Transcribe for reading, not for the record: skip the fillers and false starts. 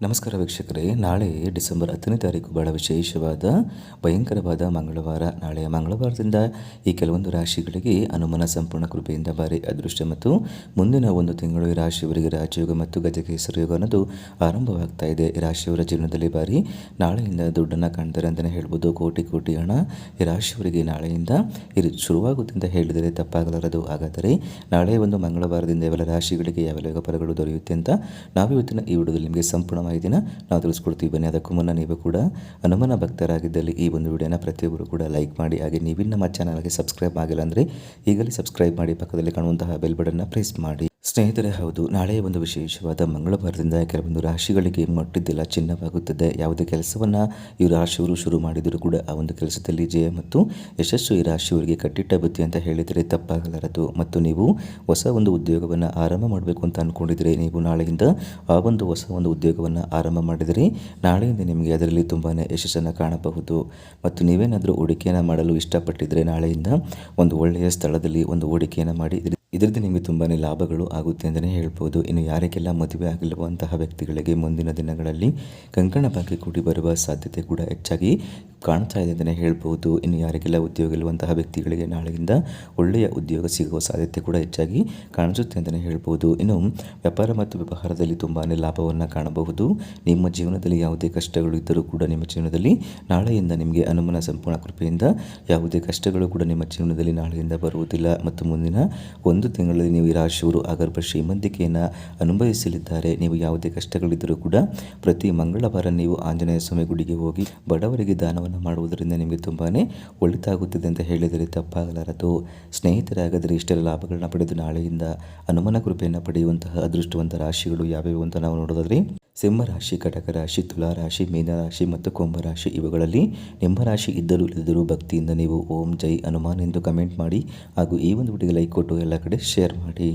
ನಮಸ್ಕಾರ ವೀಕ್ಷಕರೇ, ನಾಳೆ ಡಿಸೆಂಬರ್ 10ನೇ ತಾರೀಕು ಬಹಳ ವಿಶೇಷವಾದ ಭಯಂಕರವಾದ ಮಂಗಳವಾರ. ನಾಳೆಯ ಮಂಗಳವಾರದಿಂದ ಈ ಕೆಲವೊಂದು ರಾಶಿಗಳಿಗೆ ಹನುಮನ ಸಂಪೂರ್ಣ ಕೃಪೆಯಿಂದ ಭಾರಿ ಅದೃಷ್ಟ ಮತ್ತು ಮುಂದಿನ ಒಂದು ತಿಂಗಳು ಈ ರಾಶಿಯವರಿಗೆ ರಾಜಯೋಗ ಮತ್ತು ಗಜಕೇಸರಿ ಯೋಗ ಅನ್ನೋದು ಆರಂಭವಾಗ್ತಾ ಇದೆ. ಈ ರಾಶಿಯವರ ಜೀವನದಲ್ಲಿ ಭಾರಿ ನಾಳೆಯಿಂದ ದುಡ್ಡನ್ನು ಕಾಣ್ತಾರೆ ಅಂತಲೇ ಹೇಳ್ಬೋದು. ಕೋಟಿ ಕೋಟಿ ಹಣ ಈ ರಾಶಿಯವರಿಗೆ ನಾಳೆಯಿಂದ ಇದು ಶುರುವಾಗುತ್ತೆ ಅಂತ ಹೇಳಿದರೆ ತಪ್ಪಾಗಲಾರದು. ಹಾಗಾದರೆ ನಾಳೆ ಒಂದು ಮಂಗಳವಾರದಿಂದ ಇವೆಲ್ಲ ರಾಶಿಗಳಿಗೆ ಯಾವೆಲ್ಲ ಯೋಗ ಫಲಗಳು ದೊರೆಯುತ್ತೆ ಅಂತ ನಾವು ಇವತ್ತಿನ ಈ ವಿಡಿಯೋದಲ್ಲಿ ನಿಮಗೆ ಸಂಪೂರ್ಣ ಮಾಹಿತಿನ ನಾವು ತಿಳಿಸ್ಕೊಡ್ತೀವಿ. ಬನ್ನಿ, ಅದಕ್ಕೂ ಮುನ್ನ ನೀವು ಕೂಡ ಹನುಮನ ಭಕ್ತರಾಗಿದ್ದಲ್ಲಿ ಈ ಒಂದು ವಿಡಿಯೋನ ಪ್ರತಿಯೊಬ್ಬರು ಕೂಡ ಲೈಕ್ ಮಾಡಿ. ಹಾಗೆ ನೀವು ನಮ್ಮ ಚಾನಲ್ಗೆ ಸಬ್ಸ್ಕ್ರೈಬ್ ಆಗಿಲ್ಲ ಅಂದರೆ ಈಗಲೇ ಸಬ್ಸ್ಕ್ರೈಬ್ ಮಾಡಿ, ಪಕ್ಕದಲ್ಲಿ ಕಾಣುವಂತಹ ಬೆಲ್ ಬಟನ್ನ ಪ್ರೆಸ್ ಮಾಡಿ. ಸ್ನೇಹಿತರೆ, ಹೌದು, ನಾಳೆಯ ಒಂದು ವಿಶೇಷವಾದ ಮಂಗಳವಾರದಿಂದ ಕೆಲವೊಂದು ರಾಶಿಗಳಿಗೆ ಮಟ್ಟಿದ್ದೆಲ್ಲ ಚಿನ್ನವಾಗುತ್ತದೆ. ಯಾವುದೇ ಕೆಲಸವನ್ನು ಈ ರಾಶಿಯವರು ಶುರು ಮಾಡಿದರೂ ಕೂಡ ಆ ಒಂದು ಕೆಲಸದಲ್ಲಿ ಜಯ ಮತ್ತು ಯಶಸ್ಸು ಈ ರಾಶಿಯವರಿಗೆ ಕಟ್ಟಿಟ್ಟ ಬುತ್ತಿ ಅಂತ ಹೇಳಿದರೆ ತಪ್ಪಾಗಲಾರದು. ಮತ್ತು ನೀವು ಹೊಸ ಒಂದು ಉದ್ಯೋಗವನ್ನು ಆರಂಭ ಮಾಡಬೇಕು ಅಂತ ಅಂದ್ಕೊಂಡಿದ್ರೆ ನೀವು ನಾಳೆಯಿಂದ ಆ ಒಂದು ಹೊಸ ಒಂದು ಉದ್ಯೋಗವನ್ನು ಆರಂಭ ಮಾಡಿದರೆ ನಾಳೆಯಿಂದ ನಿಮಗೆ ಅದರಲ್ಲಿ ತುಂಬಾ ಯಶಸ್ಸನ್ನು ಕಾಣಬಹುದು. ಮತ್ತು ನೀವೇನಾದರೂ ಹೂಡಿಕೆಯನ್ನು ಮಾಡಲು ಇಷ್ಟಪಟ್ಟಿದ್ದರೆ ನಾಳೆಯಿಂದ ಒಂದು ಒಳ್ಳೆಯ ಸ್ಥಳದಲ್ಲಿ ಒಂದು ಹೂಡಿಕೆಯನ್ನು ಮಾಡಿ. ಇದರಿಂದ ನಿಮಗೆ ತುಂಬಾ ಲಾಭಗಳು ಆಗುತ್ತೆ ಅಂತಲೇ ಹೇಳ್ಬೋದು. ಇನ್ನು ಯಾರಿಗೆಲ್ಲ ಮದುವೆ ಆಗಿಲ್ಲವಂತಹ ವ್ಯಕ್ತಿಗಳಿಗೆ ಮುಂದಿನ ದಿನಗಳಲ್ಲಿ ಕಂಕಣ ಭಾಗ್ಯ ಕೂಡಿ ಬರುವ ಸಾಧ್ಯತೆ ಕೂಡ ಹೆಚ್ಚಾಗಿ ಕಾಣ್ತಾ ಇದೆ ಅಂತಲೇ ಹೇಳ್ಬೋದು. ಇನ್ನು ಯಾರಿಗೆಲ್ಲ ಉದ್ಯೋಗ ಇರುವಂತಹ ವ್ಯಕ್ತಿಗಳಿಗೆ ನಾಳೆಯಿಂದ ಒಳ್ಳೆಯ ಉದ್ಯೋಗ ಸಿಗುವ ಸಾಧ್ಯತೆ ಕೂಡ ಹೆಚ್ಚಾಗಿ ಕಾಣಿಸುತ್ತೆ ಅಂತಲೇ ಹೇಳ್ಬೋದು. ಇನ್ನು ವ್ಯಾಪಾರ ಮತ್ತು ವ್ಯವಹಾರದಲ್ಲಿ ತುಂಬಾ ಲಾಭವನ್ನು ಕಾಣಬಹುದು. ನಿಮ್ಮ ಜೀವನದಲ್ಲಿ ಯಾವುದೇ ಕಷ್ಟಗಳು ಇದ್ದರೂ ಕೂಡ ನಿಮ್ಮ ಜೀವನದಲ್ಲಿ ನಾಳೆಯಿಂದ ನಿಮಗೆ ಹನುಮನ ಸಂಪೂರ್ಣ ಕೃಪೆಯಿಂದ ಯಾವುದೇ ಕಷ್ಟಗಳು ಕೂಡ ನಿಮ್ಮ ಜೀವನದಲ್ಲಿ ನಾಳೆಯಿಂದ ಬರುವುದಿಲ್ಲ. ಮತ್ತು ಮುಂದಿನ ಒಂದು ತಿಂಗಳಲ್ಲಿ ನೀವು ಈ ರಾಶಿಯವರು ಅಗರ್ಭ ಶ್ರೀಮಂತಿಕೆಯನ್ನು ಅನುಭವಿಸಲಿದ್ದಾರೆ. ನೀವು ಯಾವುದೇ ಕಷ್ಟಗಳಿದ್ದರೂ ಕೂಡ ಪ್ರತಿ ಮಂಗಳವಾರ ನೀವು ಆಂಜನೇಯ ಸ್ವಾಮಿ ಗುಡಿಗೆ ಹೋಗಿ ಬಡವರಿಗೆ ದಾನವನ್ನು ಮಾಡುವುದರಿಂದ ನಿಮಗೆ ತುಂಬಾ ಒಳಿತಾಗುತ್ತದೆ ಅಂತ ಹೇಳಿದರೆ ತಪ್ಪಾಗಲಾರದು. ಸ್ನೇಹಿತರಾಗದರೆ ಇಷ್ಟೆಲ್ಲ ಲಾಭಗಳನ್ನ ಪಡೆದು ನಾಳೆಯಿಂದ ಹನುಮನ ಕೃಪೆಯನ್ನು ಪಡೆಯುವಂತಹ ಅದೃಷ್ಟವಂತ ರಾಶಿಗಳು ಯಾವ್ಯಾವು ಅಂತ ನಾವು ನೋಡೋದಾದರೆ ಸಿಂಹರಾಶಿ, ಕಟಕ ರಾಶಿ, ತುಲಾ ರಾಶಿ, ಮೀನರಾಶಿ ಮತ್ತು ಕುಂಭರಾಶಿ. ಇವುಗಳಲ್ಲಿ ನಿಮ್ಮ ರಾಶಿ ಇದ್ದರೂ ಭಕ್ತಿಯಿಂದ ನೀವು ಓಂ ಜೈ ಹನುಮಾನ್ ಎಂದು ಕಮೆಂಟ್ ಮಾಡಿ. ಹಾಗೂ ಈ ಒಂದು ವಿಡಿಯೋಗೆ ಲೈಕ್ ಕೊಟ್ಟು ಎಲ್ಲ ಕಡೆ ಶೇರ್ ಮಾಡಿ.